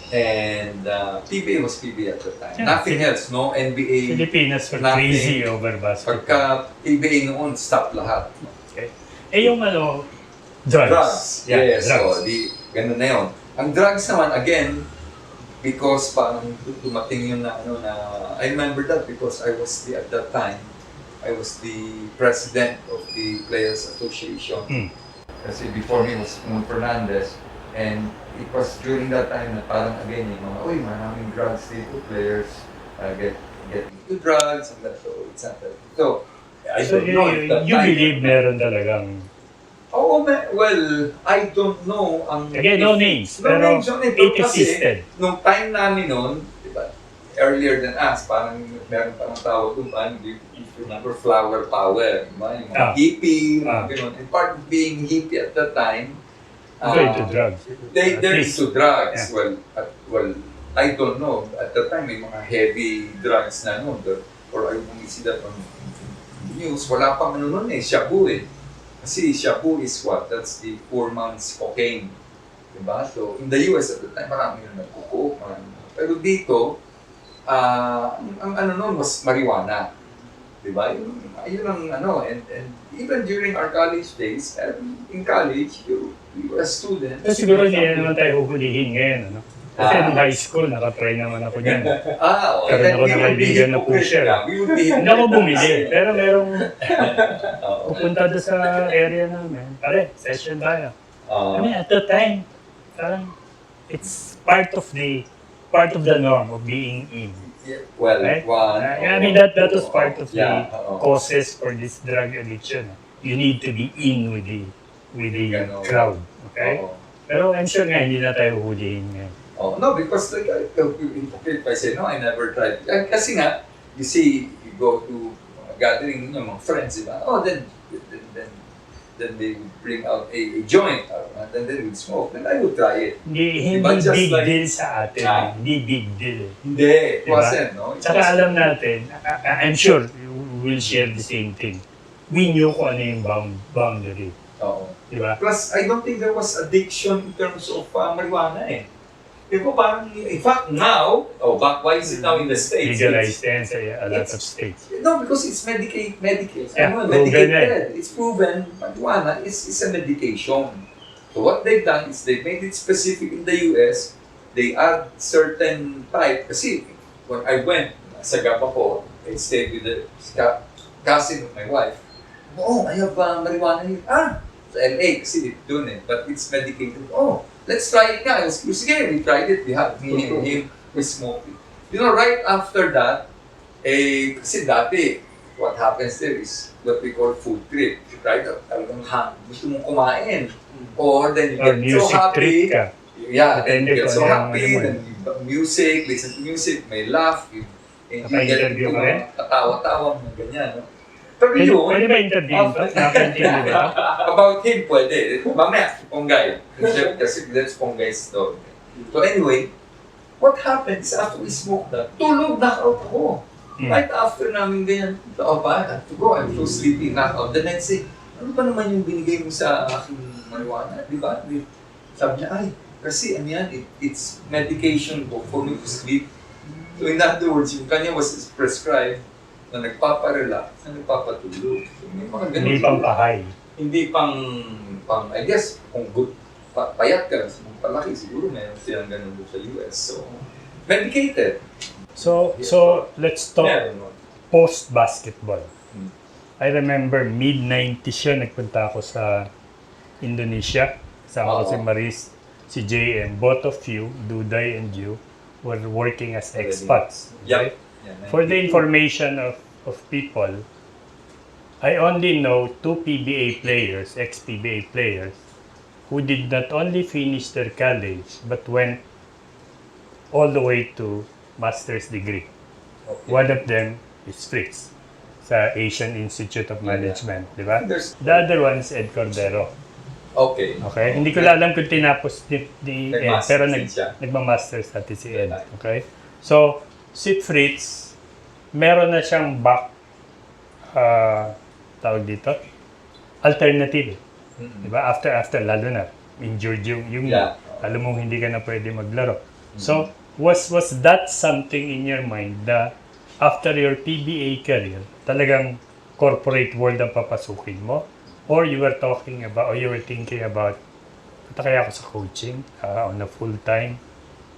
And PBA was PBA at the time. Yeah. Nothing else, no NBA. Pilipinas were Nothing. crazy over basketball. Pagka PBA noon, stop lahat. Okay. Yung drugs. Drugs. Yes, drugs. so ganun na yun. Ang drugs naman, again, because parang dumating yun na, I remember that because at that time, I was the president of the Players Association. Kasi before me was Mon Fernandez, and it was during that time na parang again yung mga, uy, maraming drugs dito, players get into drugs, and that, so it's not that. So, I So don't know if that you time- believe meron talagang... Oo, well, I don't know ang... Again, no names, No pero names on it. it Kasi, existed. nung time namin noon, di ba, earlier than us, parang meron parang tawag doon, parang if you remember flower power, di ba? Yung mga hippie, mga ganun. And part of being hippie at that time, They're into drugs. they're At least. into drugs. Yeah. Well, I don't know. At that time, may mga heavy drugs na noon. Or I don't see that on the news. Wala pang noon shabu eh. Kasi shabu is what? That's the 4 months cocaine. Diba? So, in the US at the time, marami yung nagkukuok. Pero dito, ang noon was marijuana. Diba? Yun ang and even during our college days, in college, we were a student. So, siguro hindi na naman tayo huhulihin ngayon, ano? Kasi nung high school, nakatry naman ako niyan. Karoon ako ng kaibigan na pusher. Hindi ako bumili, pero merong pupunta doon sa area namin. Pare, session tayo. I mean, at the time, parang it's part of the norm of being in. Well, Right? I mean, that was part of the causes for this drug addiction. You need to be in with the crowd. Okay? Pero I'm sure nga hindi na tayo huhulihin ngayon. Oh, no, because like, if I say, no, I never tried. Kasi nga, you see, you go to a gathering, yung mga friends, diba? Oh, then they would bring out a joint, and then they would smoke. Then I would try it. Hindi Diba, just big like- deal sa atin. Hindi big deal. Hindi, it Diba? wasn't, no? It Tsaka wasn't. alam natin, I'm sure we'll share the same thing. We knew kung ano yung boundary. Oo. Diba? Plus, I don't think there was addiction in terms of marijuana eh. Diba parang, in fact, now, why is it now in the States? Legalized yan sa a lot of states. No, because it's medicated. Yeah, Medicated. It's proven marijuana is a medication. So what they've done is they've made it specific in the US. They add certain type. Kasi when I went sa Gapa ko, I stayed with the cousin of my wife. Oh, I have marijuana here. Sa LA kasi doon eh. But it's medicated. Oh, let's try it nga. Sige, we tried it. We had me and him. We smoked it. You know, right after that, kasi dati, what happens there is what we call food trip. Right? Talagang gusto mong kumain. Or then you Or get so music happy. trip ka. Yeah, then you Depende get kung so ano happy. yung Then you music, listen to music, may laugh. And you get Naka-interview into ka rin? katawa-tawa, mga ganyan. No? Pero yun, Pwede ba interview ba? Naka-interview ba? about him, pwede. Mamaya, si Ponggay. Kasi that's Ponggay's story. So anyway, what happens after we smoked that? Tulog, knockout ako. Right after namin ganyan, I have to go, I'm so sleepy, knockout. The next day, ano ba naman yung binigay mo sa aking marijuana? Di ba? Sabi niya, ay, kasi ano yan, it's medication for me to sleep. So in other words, yung kanya was prescribed na nagpapa-relax, na nagpapatulog. So, may mga ganun. Hindi pang pahay. Hindi pang, I guess, kung good, payat ka, kung palaki, siguro meron silang ganun doon sa US. So, medicated. So let's talk post-basketball. I remember mid-90s siya, nagpunta ako sa Indonesia. Kasama ko si Maris, si JM. Both of you, Duday and you, were working as expats. Yep. Right? For the information of people, I only know 2 PBA players, ex-PBA players, who did not only finish their college, but went all the way to master's degree. Okay. One of them is Fritz sa Asian Institute of Management, di ba? There's- The other one is Ed Cordero. Okay. Okay? Hindi ko alam kung tinapos ni Ed, Nag-masters pero din siya. nagma-masters natin si Ed. Okay? So, si Fritz, meron na siyang tawag dito, alternative. Di ba? After, lalo na, injured yung Yeah. alam mong hindi ka na pwede maglaro. So, was that something in your mind na after your PBA career, talagang corporate world ang papasukin mo? Or you were talking about, or you were thinking about, punta kaya ako sa coaching on a full-time,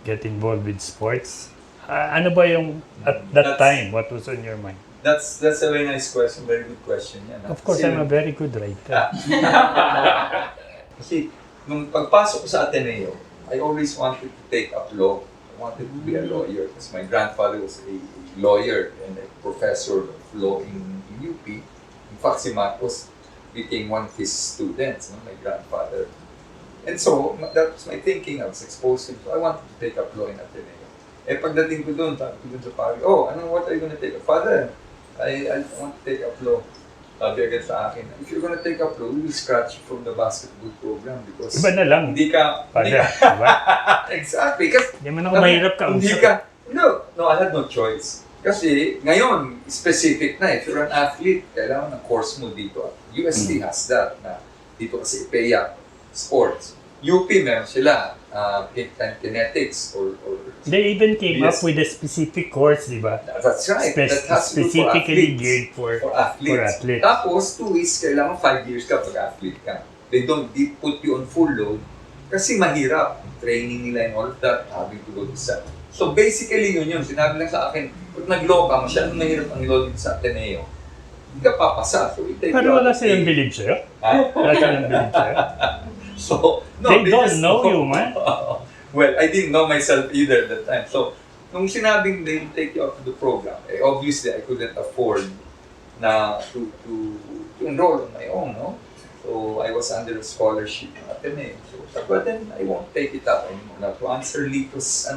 get involved with sports? Ano ba yung, at that time, what was on your mind? That's a very nice question, very good question. Yan, Of course, I'm a very good writer. Kasi, nung pagpasok ko sa Ateneo, I always wanted to take up law. I wanted to be a lawyer because my grandfather was a lawyer and a professor of law in UP. In fact, si Marcos became one of his students, no? My grandfather. And so, that was my thinking. I was exposed to it. So I wanted to take up law in Ateneo. Eh, pagdating ko doon, sabi ko doon sa pari, what are you gonna take up? Father, I want to take up law. Sabi agad sa akin, if you're gonna take up law, we will scratch you from the basketball program because Iba na lang. hindi ka, Pada, diba? exactly, kasi Hindi man ako mahirap ka hindi usap. ka, no, I had no choice. Kasi ngayon, specific na, if you're an athlete, kailangan ng course mo dito. UST has that, na dito kasi IPEA, sports. UP meron sila, kinetics or They even came Yes. up with a specific course, di ba? that's right. That has to do for Specifically athletes. geared for athletes. athletes. Tapos, 2 weeks, kailangan 5 years ka pag-athlete ka. They put you on full load kasi mahirap. Training nila and all of that, having to go to set. So basically yun. Sinabi lang sa akin, pag nag-law ka, masyadong mahirap ang law dito sa Ateneo. Hindi ka papasa. So, Pero wala silang believe sa'yo? Wala silang believe sa'yo? So, no, They don't just know you, man. Well, I didn't know myself either at that time. So, nung sinabing they take you up to the program, obviously I couldn't afford na to enroll on my own, no? So, I was under a scholarship at Ateneo. So, but then I won't take it up anymore. Now, to answer Lito's,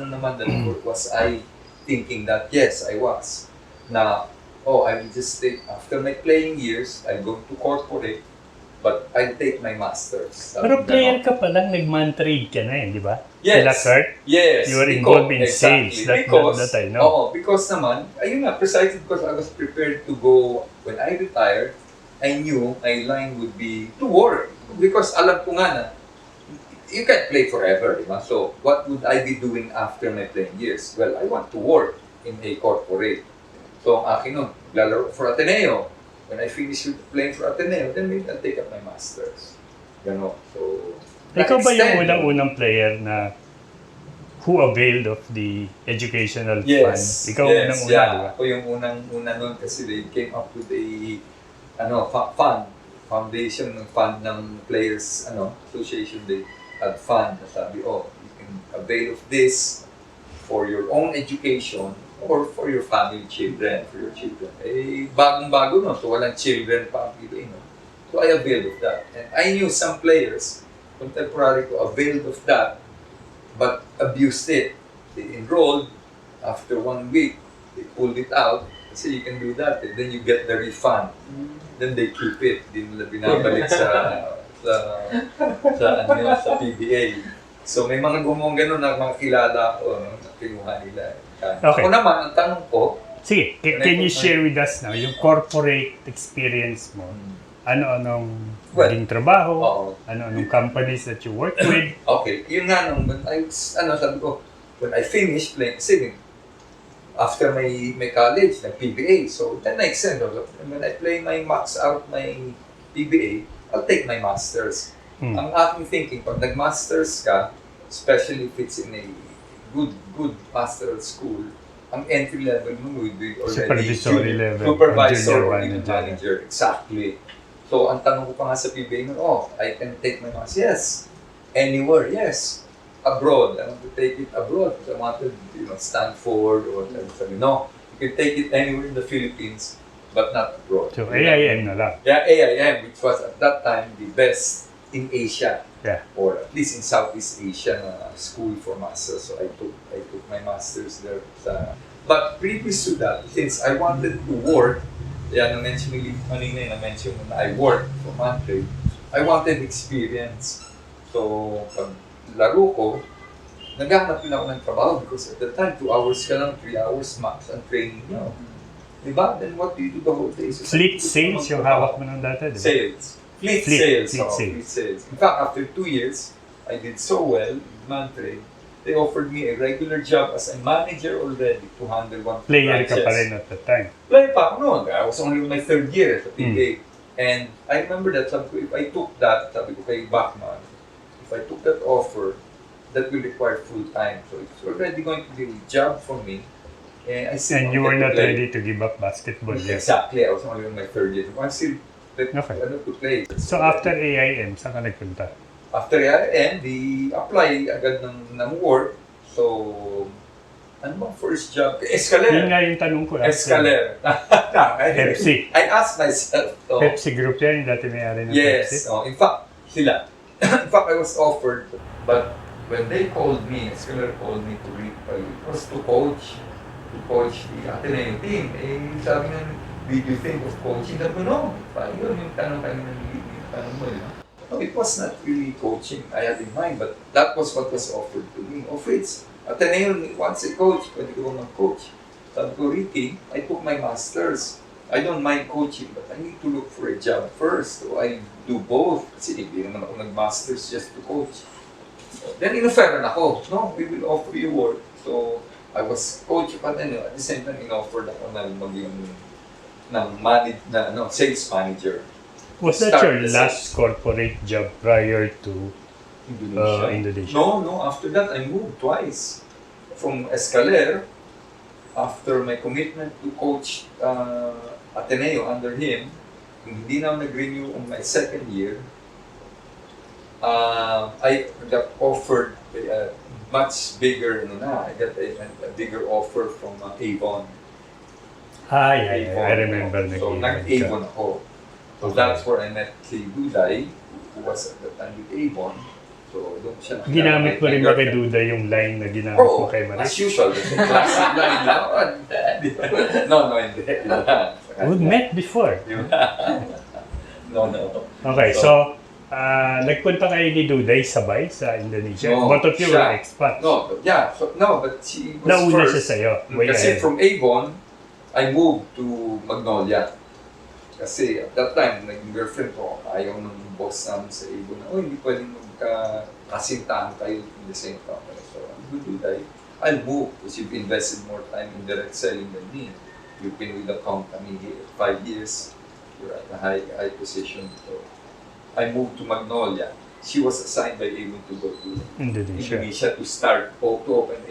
was I thinking that, yes, I was. Na, I will just take, after my playing years, I'll go to corporate, but I'll take my master's. Pero player ka pa lang, nag-man-trade ka na di ba? Yes. Sila Kurt? Yes. You were involved in exactly. sales. That I know. Oo, because naman, ayun nga, precisely because I was prepared to go, when I retired, I knew my line would be to work. Because alam ko nga na, you can't play forever, di ba? So, what would I be doing after my playing years? Well, I want to work in a corporate. So, ang akin nun, lalaro for Ateneo. When I finish with playing for Ateneo, then maybe I'll take up my masters. Gano. So, Ikaw ba yung extend, unang-unang player na who availed of the educational fund? Yes. Ikaw yes, unang-una, yeah. di ba? Ako yung unang-una nun kasi they came up with a foundation ng fund ng players association. They had fund na sabi, you can avail of this for your own education or for your family children, for your children. Eh, bagong-bago no, so walang children pa ang PBA, no? So I availed of that. And I knew some players, contemporary ko, availed of that, but abused it. They enrolled, after 1 week, they pulled it out, kasi you can do that, and then you get the refund. Then they keep it, hindi nila binabalik sa PBA. So may mga gumawang ganun na mga kilala ko, no, na kinuha nila. Okay. Ako naman, ang tanong ko, Sige, can you share with us now yung corporate experience mo? Ano-anong naging trabaho? Oo. Ano-anong companies that you work with? okay, yun nga nung, when I finished playing, kasi after my college, nag-PBA. So then I extend. When I play my max out my PBA, I'll take my masters. Ang aking thinking, pag nag-masters ka, especially if it's in a good pastoral school, ang entry level mo would be already supervisory level, supervisor or junior even manager. Exactly. So, ang tanong ko pa nga sa PBA nun, I can take my masters. Yes. Anywhere, yes. Abroad. I want to take it abroad. I wanted, Stanford or whatever. Sabi, no, you can take it anywhere in the Philippines, but not abroad. So, AIM na lang. Yeah, AIM, which was at that time the best in Asia. Yeah. Or at least in Southeast Asia na school for masters. So I took my masters there. But previous to that, since I wanted to work, na-mention mo na I worked for monthly, I wanted experience. So pag laro ko, naghahanap din ako ng trabaho because at the time, 2 hours ka lang, 3 hours max ang training nyo. Diba? Then what do you do the whole day? So, Fleet sales yung hawak mo nung dati, diba? Sales. Fleet sales. In fact, after 2 years, I did so well in Monterey. They offered me a regular job as a manager already to handle one Player ka pa rin at the time. Player pa ako noon. I was only in my 3rd year at PBA. And I remember that, sabi ko, if I took that, sabi ko kay Bachman, if I took that offer, that will require full time. So it's already going to be a job for me. And you were not ready to give up basketball yet. Exactly. I was only in my 3rd year. I'm still to play. So after AIM, saan ka nagpunta? After AIM, apply agad ng work. So, ano bang first job? Escaler. Yun nga yung tanong ko. Escaler. Pepsi. I asked myself. Pepsi Group yan, yung dati may-ari ng Pepsi. Yes. In fact, sila. In fact, I was offered. But when they called me, Escaler called me to read, it was to coach the Ateneo team. Sabi nga, did you think of coaching? Sabi ko, no. Yun yung tanong kayo mo. No, it was not really coaching I had in mind, but that was what was offered to me. FRITZ, Ateneo wants a coach, pwede ko mag-coach. Sabi ko, Ricky, I took my masters. I don't mind coaching, but I need to look for a job first. So I do both. Kasi hindi naman ako nag-masters just to coach. Then in-offeran ako, no, we will offer you work. So I was coach pa din. At the same time, in-offered ako na maging sales manager. Was that your last corporate job prior to Indonesia? No. After that, I moved twice. From Escaler, after my commitment to coach Ateneo under him, hindi na nag-renew on my 2nd year, I got offered a much bigger, I got a bigger offer from Avon. I remember na So, nag-Avon ako. So, that's where I met kay Duday, who was at the time with Avon. So, doon siya. Ginamit mo rin ba kay Duday yung line na ginamit mo kay Maris? As usual. The classic line. No, hindi. We met before. No. Okay, so nagpunta kayo ni Duday sabay sa Indonesia? Both of you were expats? But she was Nauna first. siya sa'yo? Kasi from Avon, I moved to Magnolia. Kasi at that time, naging girlfriend ko, ayaw ng boss namin sa Avon na, hindi pwedeng magkasintahan kayo in the same company. So, I'm good with I'll move because you've invested more time in direct selling than me. You've been with the company here 5 years. You're at a high position. So, I moved to Magnolia. She was assigned by Avon to go to Indonesia to start to open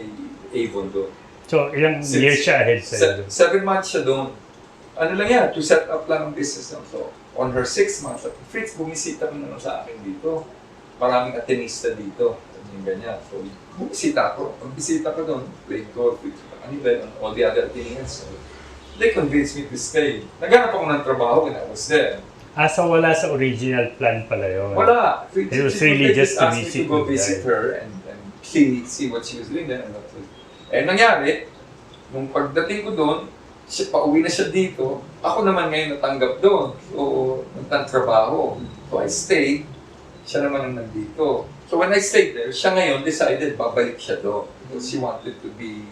Avon doon. So, ilang years siya ahead sa'yo? 7 months siya doon. Ano lang yan, to set up lang ang business lang. So, on her 6 months, Fritz, bumisita ka naman sa akin dito. Maraming atenista dito. Yung ganyan. So, bumisita ako. Pagbisita ko doon, played golf with and all the other Athenians. So, they convinced me to stay. Naghanap ako ng trabaho when I was there. So wala sa original plan pala yun? Wala. It was really just to visit me to go visit her and see what she was doing then. And nangyari, nung pagdating ko doon, pauwi na siya dito, ako naman ngayon natanggap doon. So, nagtantrabaho. So, I stayed. Siya naman ang nandito. So, when I stayed there, siya ngayon decided babalik siya doon. Because she wanted to be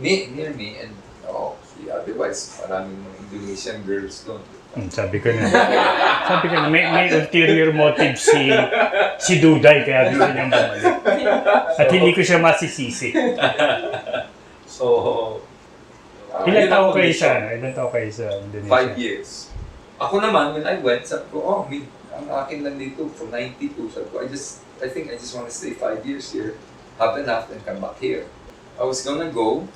near me and otherwise, maraming Indonesian girls doon. Sabi ko na, may ulterior motive si Duday kaya gusto niyang bumalik. At hindi ko siya masisisi. So, Ilan yun ang taon condition. kayo sa Indonesia? 5 years. Ako naman, when I went, sabi ko, ang akin lang dito from 92. Sabi ko, I think I just want to stay 5 years here, have enough, and come back here. I was gonna go,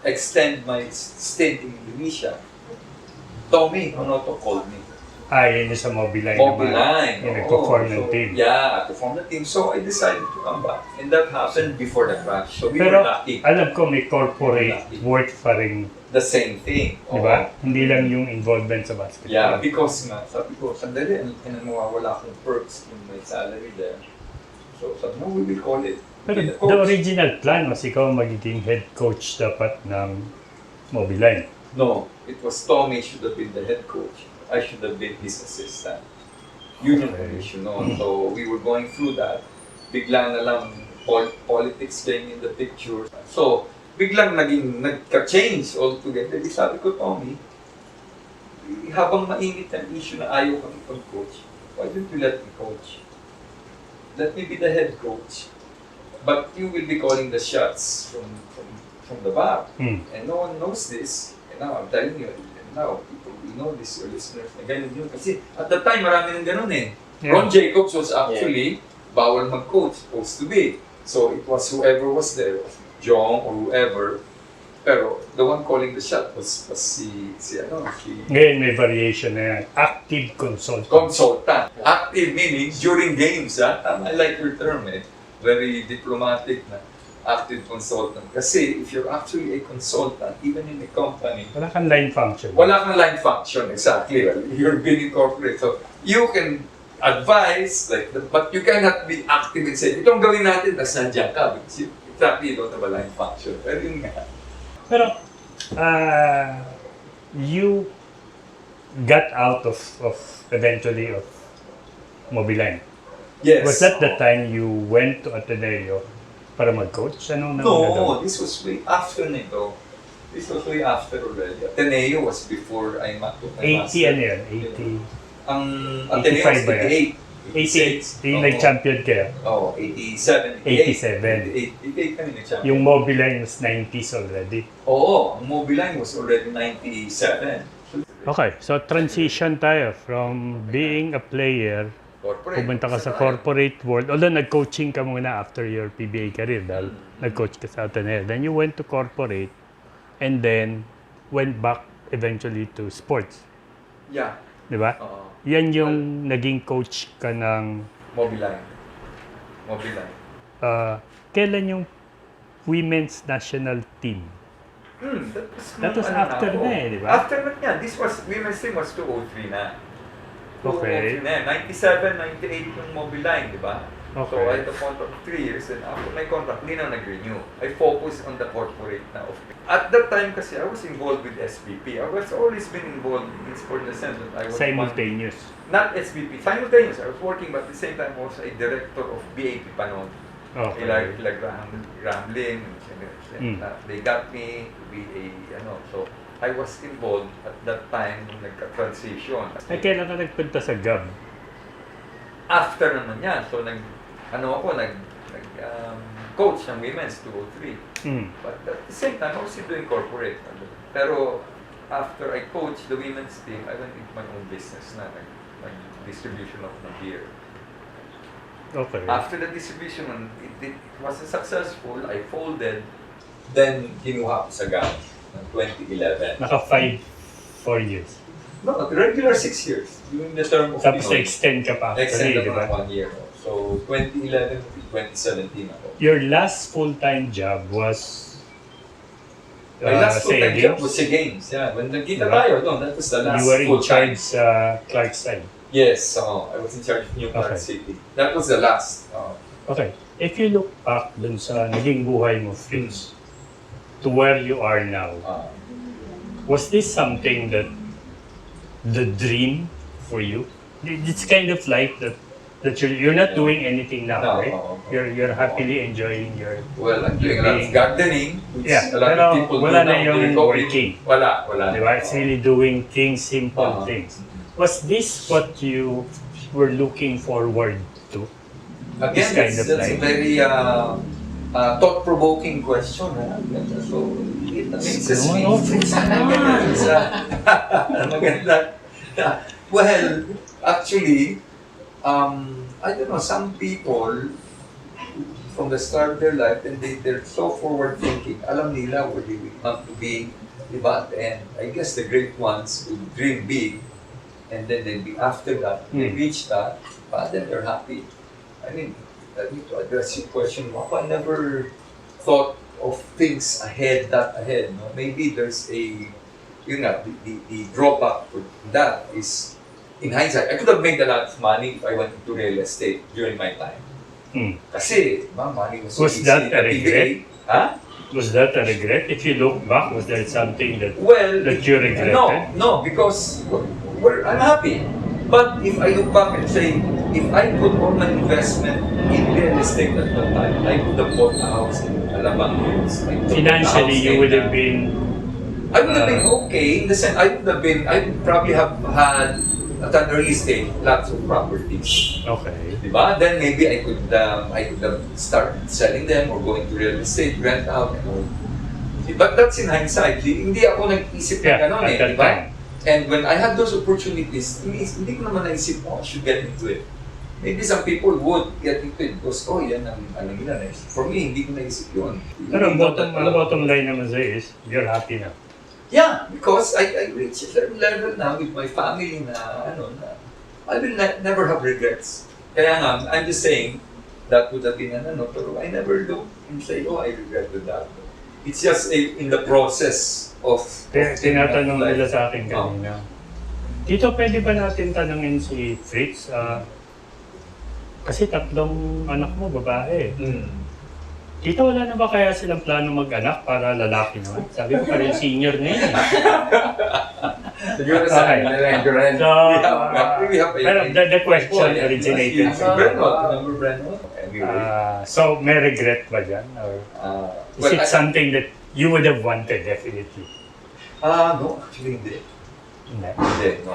extend my stint in Indonesia. Tommy Honoto called me. Yun yung sa Mobiline. Mobiline. Yung nagpo-form ng So, team. Yeah, to form the team. So I decided to come back. And that happened before the crash. So we Pero were lucky. alam ko may corporate work pa rin, The same thing. di ba? Hindi lang yung involvement sa basketball. Yeah, because nga, sabi ko, sandali, mawawala akong perks in my salary there. So sabi no, we will call it. Pero The the coach- original plan was ikaw magiging head coach dapat ng Mobiline. No, it was Tommy should have been the head coach. I should have been his assistant. Yun yung condition noon. So we were going through that. Bigla na lang politics came in the picture. So biglang nagka-change altogether. Di sabi ko, Tommy, habang mainit ang issue na ayaw kami pag-coach, why don't you let me coach? Let me be the head coach. But you will be calling the shots from the back. And no one knows this. And now I'm telling you, and now people will know this, your listeners, na ganun yun. Kasi at that time, marami nang ganun eh. Yeah. Ron Jacobs was actually bawal mag-coach, supposed to be. So it was whoever was there, Jong or whoever. Pero the one calling the shot was si Ngayon may variation na yan. Active consultant. consultant. Active meaning during games, ha? I like your term eh. Very diplomatic na active consultant. Kasi if you're actually a consultant, even in a company, Wala kang line function. wala kang line function, exactly. You're being incorporated. So you can advise, but you cannot be active and say, itong gawin natin, tapos nandiyan ka. Because exactly, you don't have a line function. Pero yun nga. Pero, you got out of eventually of Mobiline. Yes. Was that the time you went to Ateneo para mag-coach? Anong No, this was way after nito. This was way after already. Ateneo was before I took my 80 master. ano yun? 80? Ang Ateneo was 85 ba yan? 88. 88. Yung nag-champion kayo? Oo, 87. 88 kami nag-champion. Yung Mobiline was 90s already. Oo, ang Mobiline was already 97. Okay, so transition tayo from being a player, Corporate. pumunta ka sa corporate world. Although nag-coaching ka muna after your PBA career dahil nag-coach ka sa Ateneo. Then you went to corporate and then went back eventually to sports. Yeah. Di ba? Oo. Yan yung naging coach ka ng... Mobiline. Kailan yung women's national team? That was after na eh, di ba? After na yan. This was, women's team was 203 na. Okay. 203 na yan. 97, 98 yung Mobiline, di ba? So Okay. I had a contract of 3 years and after my contract, hindi na nag-renew. I focused on the corporate na of At that time kasi, I was involved with SVP. I was always been involved in sport in the sense that I was Simultaneous. not SVP, simultaneous. I was working but at the same time I was a director of BAP Panon. Okay. Like Ramlin, they got me to be so I was involved at that time nung nagka-transition. Kailan ka nagpunta sa GAB? After naman yan, so coach ng women's 203. But at the same time, I was still doing corporate. Pero after I coached the women's team, I went into my own business na distribution of beer. Okay. After the distribution, it wasn't successful. I folded. Then, kinuha ko sa GAM ng 2011. Naka 4 years. No, regular 6 years. During the term of Tapos extend ka pa extend actually, di ako ba? ng 1 year. So, 2011 to 2017 ako. Your last full-time job was My last full-time Games? job was sa Games. Yeah, when nagkita Diba? tayo, that was the last You were in full-time. charge sa Clarkside. Yes, I was in charge of New Clark Okay. City. That was the last. Okay. If you look back dun sa naging buhay mo, Fritz, to where you are now, was this something that the dream for you? It's kind of like that you're not doing anything now, No, right? no. You're happily enjoying your... Well, I'm doing a lot of gardening, which Yeah, a lot pero of people wala do na now yung during COVID. working. Wala. Di ba? It's really doing things, simple things. Was this what you were looking forward to? Again, This kind of that's a life. very thought-provoking question. So, it amazes me. No, Maganda. Well, actually, I don't know, some people, from the start of their life, and they're so forward-thinking, alam nila where they want to be, diba? And I guess the great ones will dream big, and then they'll be after that, they reach that, but then they're happy. I mean, I need to address your question. I never thought of things ahead. No? Maybe there's a, the drawback to that is, in hindsight, I could have made a lot of money if I went into real estate during my time. Kasi, money was so Was easy. that a PBA, regret? Huh? Was that a regret? If you look back, was there something that you regretted? No, because I'm happy. But if I look back and say, if I put all my investment in real estate at that time, I could have bought a house in Alabang Hills. Financially, you would have been... I would have been okay in the sense, I would probably have had at an early stage lots of properties. Okay. Diba? Then maybe I could have started selling them or going to real estate, rent out, and all. But that's in hindsight. Hindi ako nag-isip na gano'n at that diba? time. And when I had those opportunities, hindi ko naman naisip, I should get into it. Maybe some people would get into it because, yan ang alam nila. For me, hindi ko naisip yun. Pero ang bottom line naman sa'yo is, you're happy now. Yeah, because I reached a certain level now with my family na, I will never have regrets. Kaya nga, I'm just saying, that would have been pero I never look and say, I regretted that. It's just in the process of Tinatanong nila sa akin kanina. Tito, pwede ba natin tanungin si Fritz? Kasi 3 anak mo, babae. Tito, wala na ba kaya silang plano mag-anak para lalaki naman? Sabi ko pa rin senior na yun. Siguro sa akin, nalagyan. Pero the question originated from so, may regret ba dyan? Or is it something that you would have wanted, definitely? No, actually hindi. No,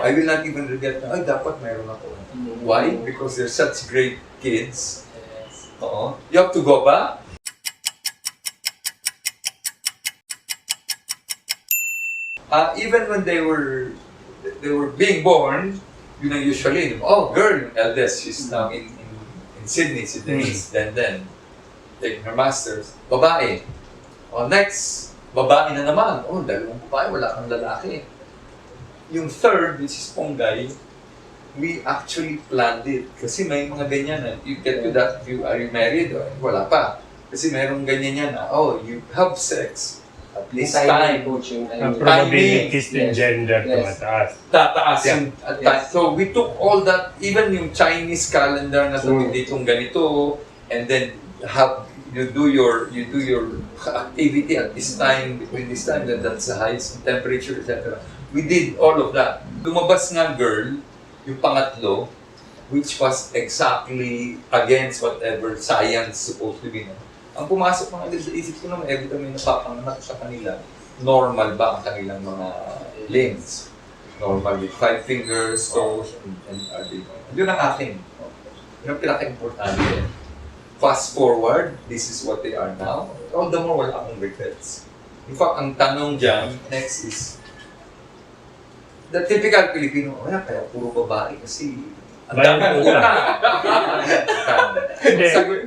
I will not even regret na, dapat mayroon ako. Why? Because they're such great kids. You have to go back. Even when they were being born, usually, girl, yung eldest, she's now in Sydney, si Denise, then taking her masters, babae. Next, babae na naman. Dalawang babae, wala kang lalaki. Yung third, which is Ponggay, we actually planned it. Kasi may mga ganyan na, you get to that, are you married? Wala pa. Kasi mayroong ganyan yan na, you have sex. At least time. Ang probabilities ng gender tumataas. Tataas yung time. So we took all that, even yung Chinese calendar na sabi ditong ganito, and then you do your activity at this time, between this time, that's the highest temperature, etc. We did all of that. Lumabas nga girl, yung pangatlo, which was exactly against whatever science supposed to be. Ang pumasok mga sa isip ko naman, every time may napapanganak sa kanila, normal ba ang kanilang mga limbs? Normal with 5 fingers, toes, and are they? Yun ang akin. Yun ang pinaka-importante. Fast forward, this is what they are now. All the more, wala akong regrets. In fact, ang tanong dyan, next is, the typical Filipino, kaya puro babae kasi ang daming utang.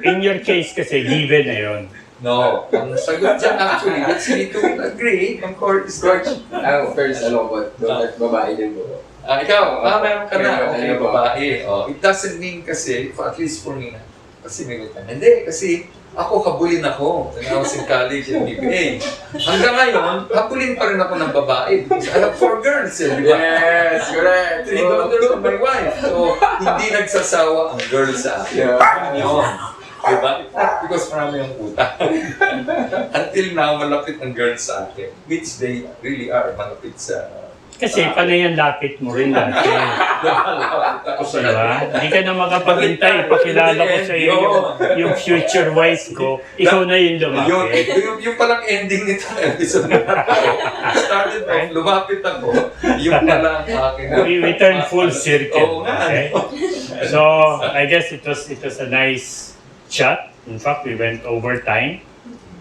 In your case kasi, given na yun. No, ang sagot dyan actually, let's need to agree, of course, George. First, babae din po. Ikaw, meron ka na, okay, babae. It doesn't mean kasi, at least for me na, kasi may utang. Hindi, kasi ako, habulin ako. When I was in college and BBA. Hanggang ngayon, habulin pa rin ako ng babae because I have 4 girls, di ba? Yes, correct. 3 daughters of my wife. So, hindi nagsasawa ang girl sa akin. Yun. Diba? Because marami yung utang. Until now, malapit ang girls sa akin. Which they really are, malapit sa... Kasi panay ang lapit mo rin dati. Diba? Hindi ka na makapaghintay. Ipakilala ko sa iyo yung future wife ko. Ikaw na yung lumapit. Yung palang ending nito na episode na started off, lumapit ako. Yung palang akin. We turn full circle. Oo nga. Okay? So, I guess it was a nice chat. In fact, we went overtime.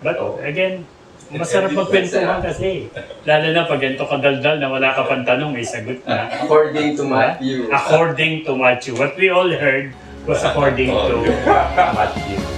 But again, masarap magkwentuhan kasi. Lalo na pag ganito kadaldal na wala ka pang tanong, may sagot na. According to Matthew. According to Matthew. What we all heard was according to Matthew.